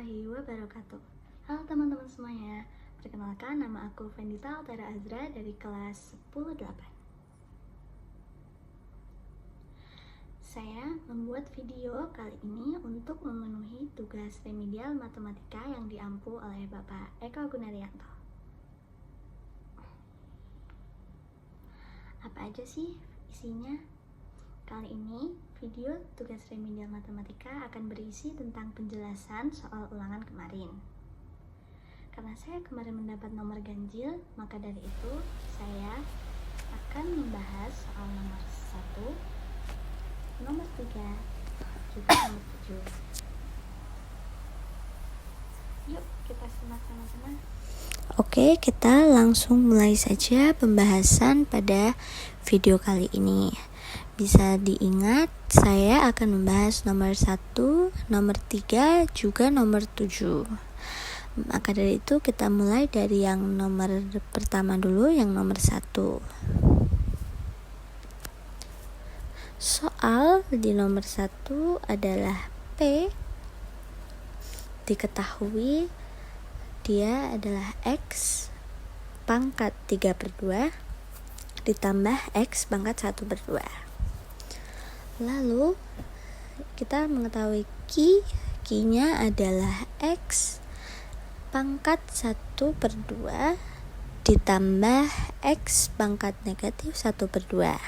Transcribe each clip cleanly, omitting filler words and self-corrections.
warahmatullahi wabarakatuh. Halo teman-teman semuanya, perkenalkan nama aku Vendita Altara Azra dari kelas 10-8. Saya membuat video kali ini untuk memenuhi tugas remedial matematika yang diampu oleh Bapak Eko Gunaryanto. Apa aja sih isinya? Kali ini, video tugas remedial matematika akan berisi tentang penjelasan soal ulangan kemarin. Karena saya kemarin mendapat nomor ganjil, maka dari itu saya akan membahas soal nomor 1, nomor 3, juga nomor 7. Yuk, kita simak sama-sama. Oke, kita langsung mulai saja pembahasan pada video kali ini. Bisa diingat, saya akan membahas nomor 1, nomor 3, juga nomor 7. Maka dari itu kita mulai dari yang nomor pertama dulu, yang nomor 1. Soal di nomor 1 adalah P. Diketahui dia adalah X pangkat 3/2 ditambah X pangkat 1/2. Lalu kita mengetahui Q-nya adalah X pangkat 1/2 ditambah X pangkat negatif 1/2.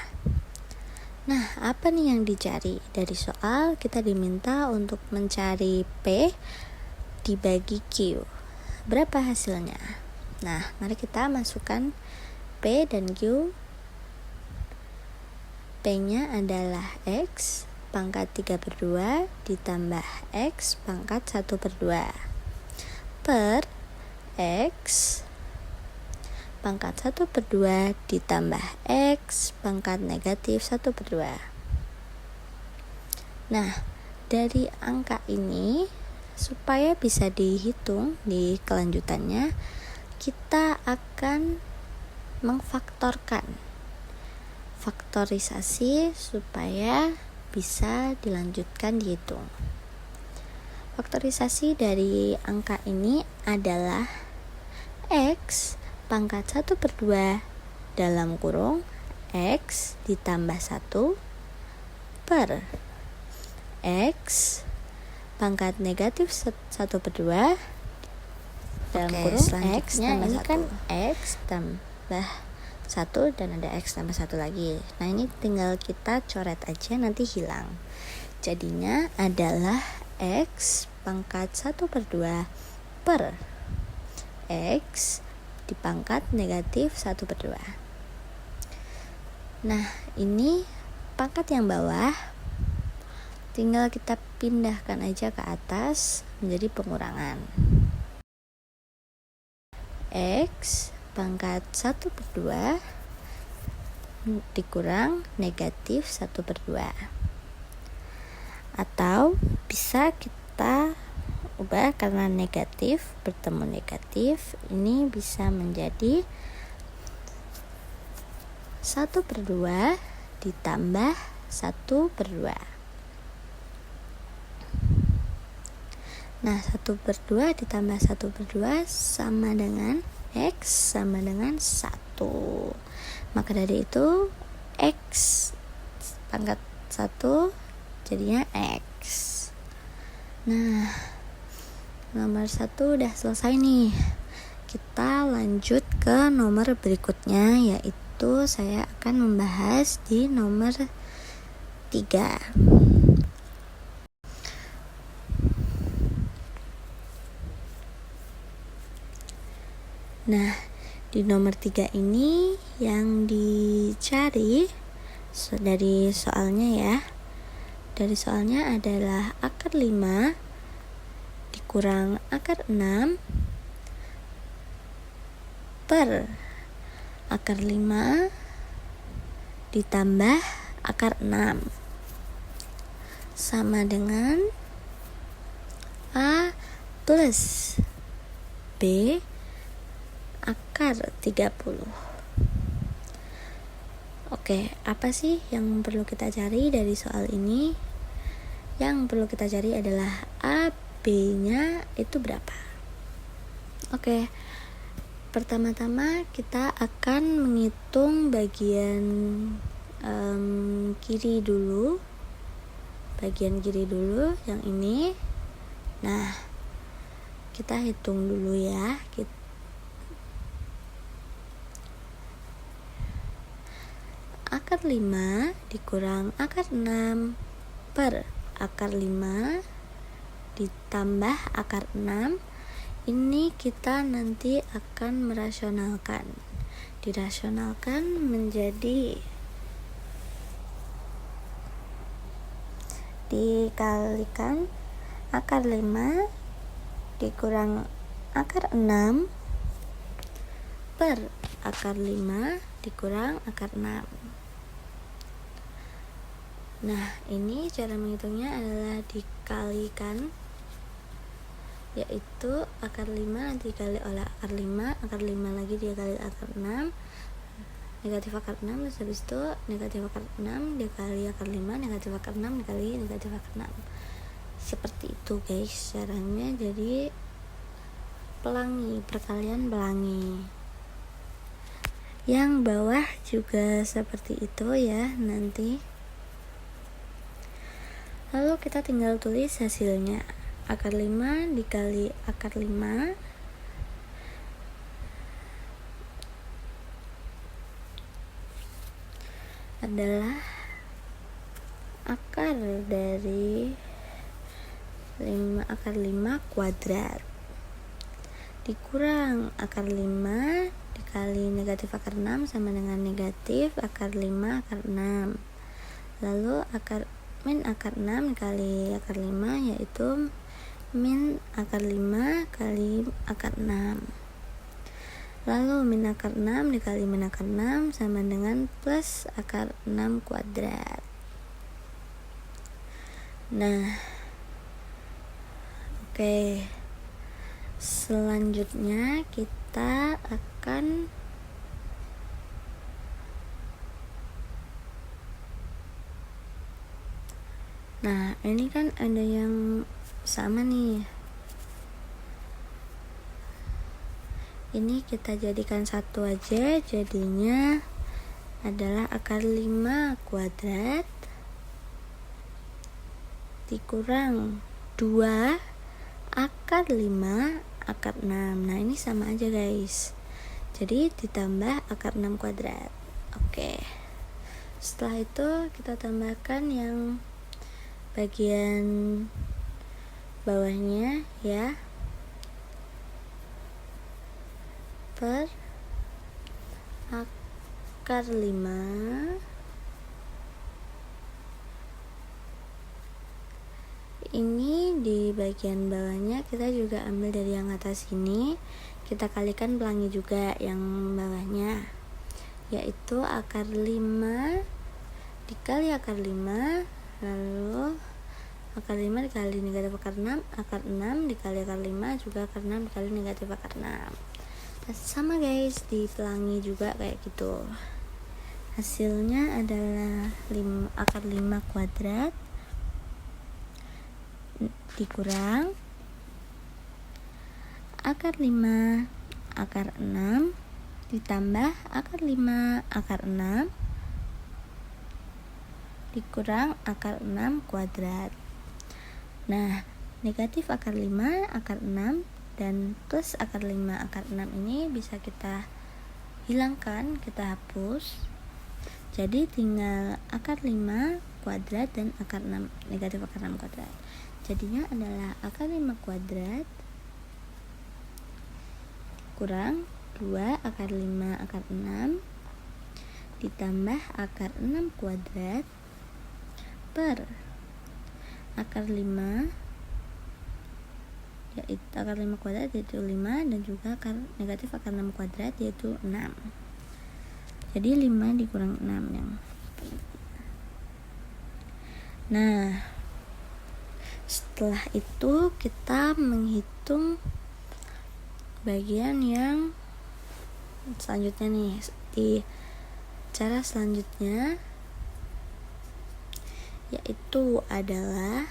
Nah, apa nih yang dicari? Dari soal kita diminta untuk mencari P dibagi Q. Berapa hasilnya? Nah, mari kita masukkan P dan Q. P-nya adalah X pangkat 3/2 ditambah X pangkat 1/2 per X pangkat 1/2 ditambah X pangkat negatif 1/2. Nah, dari angka ini supaya bisa dihitung di kelanjutannya, kita akan mengfaktorkan, faktorisasi supaya bisa dilanjutkan dihitung. Faktorisasi dari angka ini adalah X pangkat 1/2 dalam kurung X ditambah 1 per X pangkat negatif 1/2 dalam kurung X tambah 1. Kan X tambah 1 dan ada X tambah 1 lagi. Nah, ini tinggal kita coret aja, nanti hilang. Jadinya adalah X pangkat 1/2 per X dipangkat negatif 1/2. Nah, ini pangkat yang bawah tinggal kita pindahkan aja ke atas menjadi pengurangan. X pangkat 1/2 dikurang negatif 1/2. Atau bisa kita ubah karena negatif bertemu negatif, ini bisa menjadi 1/2 ditambah 1/2. Nah, 1/2 ditambah 1/2 sama dengan X sama dengan 1. Maka dari itu X pangkat 1 jadinya X. Nah, nomor 1 udah selesai nih. Kita lanjut ke nomor berikutnya, yaitu saya akan membahas di nomor 3. Nah, di nomor 3 ini yang dicari dari soalnya ya. Dari soalnya adalah akar 5 dikurang akar 6 per akar 5 ditambah akar 6 sama dengan A plus B akar 30. Oke, apa sih yang perlu kita cari dari soal ini? Yang perlu kita cari adalah A, B-nya itu berapa. Oke, pertama-tama kita akan menghitung bagian kiri dulu, yang ini. Nah, kita hitung dulu ya. Akar 5 dikurang akar 6 per akar 5 ditambah akar 6. Ini kita nanti akan dirasionalkan menjadi dikalikan akar 5 dikurang akar 6 per akar 5 dikurang akar 6. Nah, ini cara menghitungnya adalah dikalikan, yaitu akar 5 nanti dikali oleh akar 5, akar 5 lagi dikali akar 6, negatif akar 6, terus habis itu negatif akar 6 dikali akar 5, negatif akar 6 dikali negatif akar 6. Seperti itu guys caranya. Jadi perkalian pelangi. Yang bawah juga seperti itu ya nanti. Lalu kita tinggal tulis hasilnya. Akar 5 dikali akar 5 adalah akar dari akar 5 kuadrat dikurang akar 5 dikali negatif akar 6 sama dengan negatif akar 5 akar 6. Lalu min akar 6 dikali akar 5 yaitu min akar 5 kali akar 6. Lalu min akar 6 dikali min akar 6 sama dengan plus akar 6 kuadrat. Nah, oke. Selanjutnya kita akan ini kan ada yang sama nih. Ini kita jadikan satu aja, jadinya adalah akar 5 kuadrat dikurang 2 akar 5 akar 6. Nah, ini sama aja guys. Jadi ditambah akar 6 kuadrat. Oke. Setelah itu kita tambahkan yang bagian bawahnya ya. Per akar 5 ini di bagian bawahnya kita juga ambil dari yang atas ini, kita kalikan pelangi juga yang bawahnya, yaitu akar 5 dikali akar 5, lalu akar 5 dikali negatif akar 6, akar 6 dikali akar 5 juga akar 6 dikali negatif akar 6. Nah, sama guys, di pelangi juga kayak gitu. Hasilnya adalah akar 5 kuadrat dikurang akar 5 akar 6 ditambah akar 5 akar 6 dikurang akar 6 kuadrat. Nah, negatif akar 5 akar 6 dan plus akar 5 akar 6 ini bisa kita hilangkan, kita hapus. Jadi tinggal akar 5 kuadrat dan akar 6, negatif akar 6 kuadrat. Jadinya adalah akar 5 kuadrat kurang 2 akar 5 akar 6 ditambah akar 6 kuadrat per akar 5, yaitu akar 5 kuadrat yaitu 5 dan juga negatif akar 6 kuadrat yaitu 6. Jadi 5 dikurang 6 yang. Nah, setelah itu kita menghitung bagian yang selanjutnya nih. Di cara selanjutnya yaitu adalah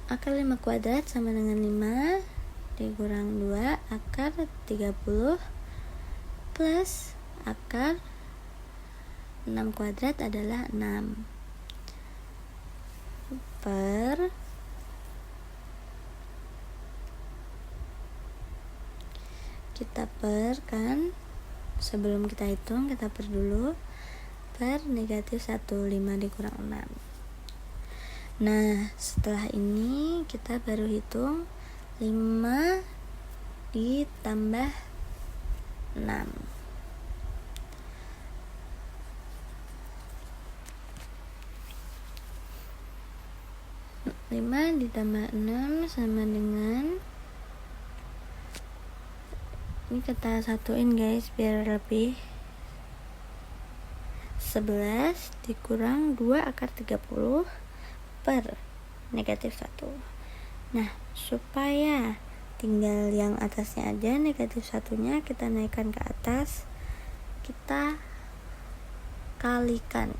Akar 5 kuadrat sama dengan 5 dikurang 2 akar 30 plus akar 6 kuadrat adalah 6 per kita per kan, sebelum kita hitung kita per dulu, per negatif 1, 5 dikurang 6. Nah setelah ini kita baru hitung 5 ditambah 6. 5 ditambah 6 sama dengan, ini kita satuin guys biar lebih, 11 dikurang 2 akar 30 per negatif 1. Nah supaya tinggal yang atasnya aja, negatif 1-nya kita naikkan ke atas, kita kalikan.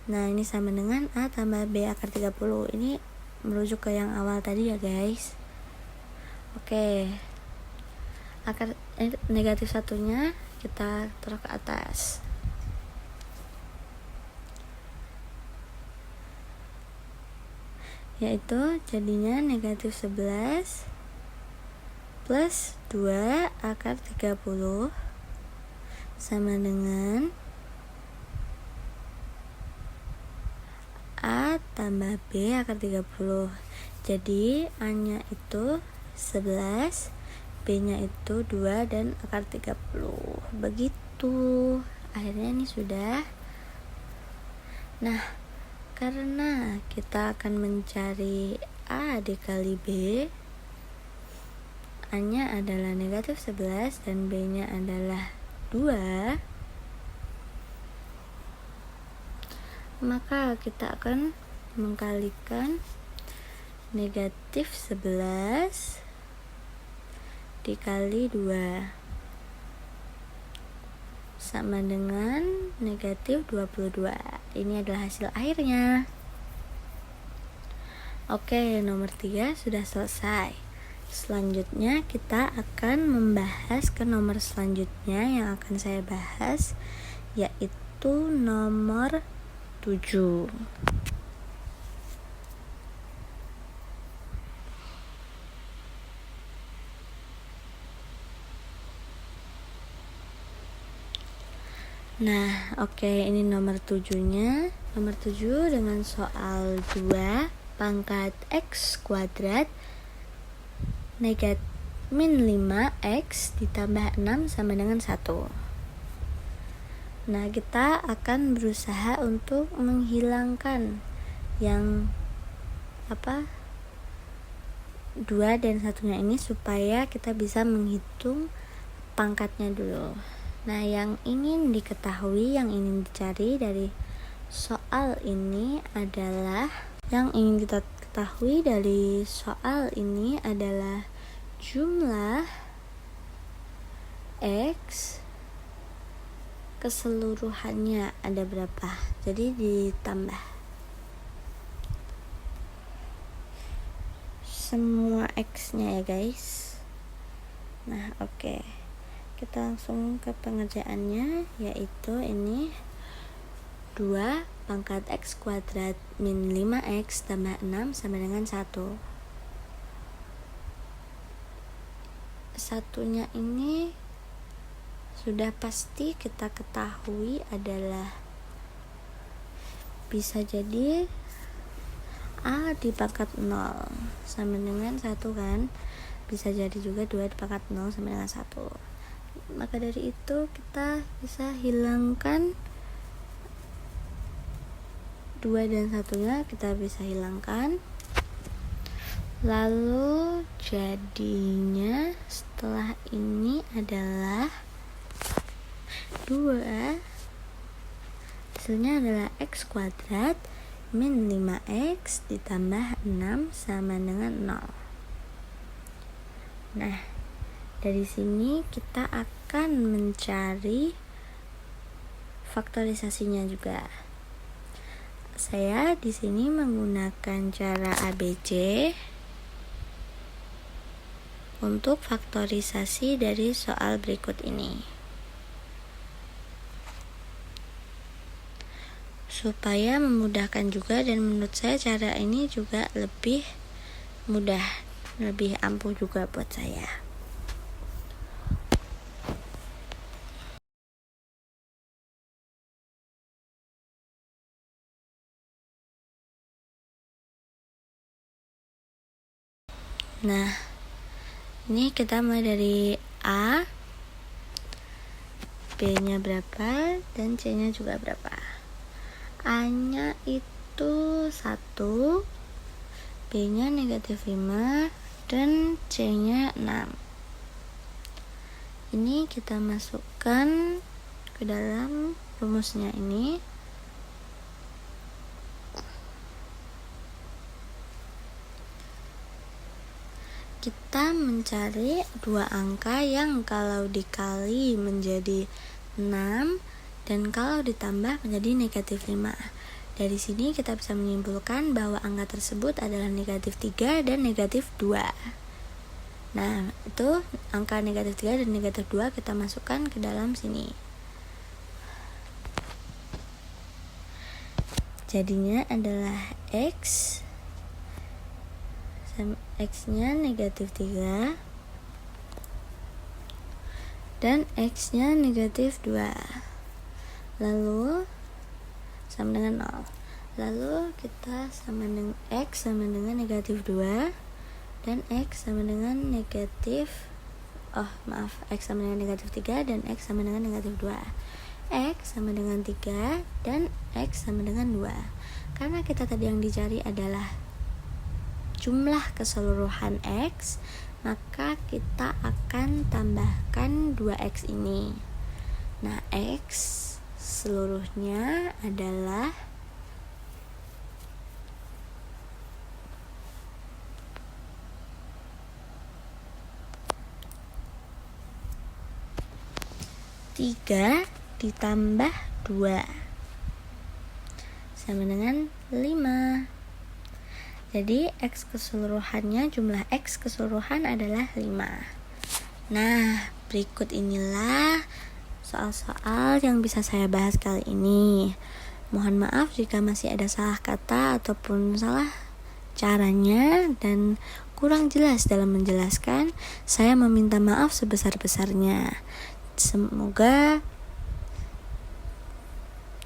Nah ini sama dengan A tambah B akar 30. Ini merujuk ke yang awal tadi ya guys. Oke, akar negatif 1-nya kita taruh ke atas. Yaitu jadinya negatif 11 plus 2 akar 30 sama dengan A tambah B akar 30. Jadi A nya itu 11, B nya itu 2 dan akar 30. Begitu. Akhirnya ini sudah. Nah karena kita akan mencari A dikali B, A nya adalah negatif 11 dan B nya adalah 2, maka kita akan mengkalikan negatif 11 dikali 2 sama dengan negatif 22. Ini adalah hasil akhirnya. Oke, nomor 3 sudah selesai. Selanjutnya kita akan membahas ke nomor selanjutnya yang akan saya bahas, yaitu nomor 7. Nah, oke, ini nomor 7-nya. Nomor 7 dengan soal 2 pangkat X kuadrat negatif min 5X ditambah 6 sama dengan 1. Nah, kita akan berusaha untuk menghilangkan yang 2 dan 1-nya ini supaya kita bisa menghitung pangkatnya dulu. Nah, yang ingin diketahui, yang ingin dicari dari soal ini adalah, jumlah X keseluruhannya ada berapa. Jadi ditambah semua X-nya ya guys. Nah, oke. Kita langsung ke pengerjaannya, yaitu ini 2 pangkat X kuadrat min 5X tambah 6 sama dengan 1. Satunya ini sudah pasti kita ketahui adalah bisa jadi A di pangkat 0 sama dengan 1 kan. Bisa jadi juga 2 di pangkat 0 sama dengan 1. Maka dari itu kita bisa hilangkan 2 dan 1-nya, kita bisa hilangkan. Lalu jadinya setelah ini adalah 2, hasilnya adalah X kuadrat min 5X ditambah 6 sama dengan 0. Nah, dari sini kita akan mencari faktorisasinya juga. Saya di sini menggunakan cara ABC untuk faktorisasi dari soal berikut ini. Supaya memudahkan juga, dan menurut saya cara ini juga lebih mudah, lebih ampuh juga buat saya. Nah, ini kita mulai dari A, B-nya berapa, dan C-nya juga berapa. A-nya itu 1, B-nya negatif 5, dan C-nya 6. Ini kita masukkan ke dalam rumusnya ini. Kita mencari dua angka yang kalau dikali menjadi 6 dan kalau ditambah menjadi negatif 5. Dari sini kita bisa menyimpulkan bahwa angka tersebut adalah negatif 3 dan negatif 2. Nah, itu angka negatif 3 dan negatif 2 kita masukkan ke dalam sini. Jadinya adalah X-nya negatif 3 dan X-nya negatif 2, lalu sama dengan 0. Lalu kita sama dengan X sama dengan negatif 2 dan X sama dengan negatif X sama dengan negatif 3 dan X sama dengan negatif 2. X sama dengan 3 dan X sama dengan 2. Karena kita tadi yang dicari adalah jumlah keseluruhan X, maka kita akan tambahkan 2X ini. Nah, X seluruhnya adalah 3 ditambah 2 sama dengan 5. Jadi X keseluruhannya, jumlah X keseluruhan adalah 5. Nah, berikut inilah soal-soal yang bisa saya bahas kali ini. Mohon maaf jika masih ada salah kata ataupun salah caranya dan kurang jelas dalam menjelaskan. Saya meminta maaf sebesar-besarnya. Semoga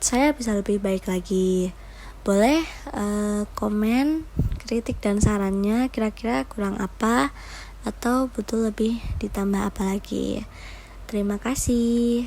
saya bisa lebih baik lagi. Boleh komen kritik dan sarannya, kira-kira kurang apa atau butuh lebih ditambah apa lagi. Terima kasih.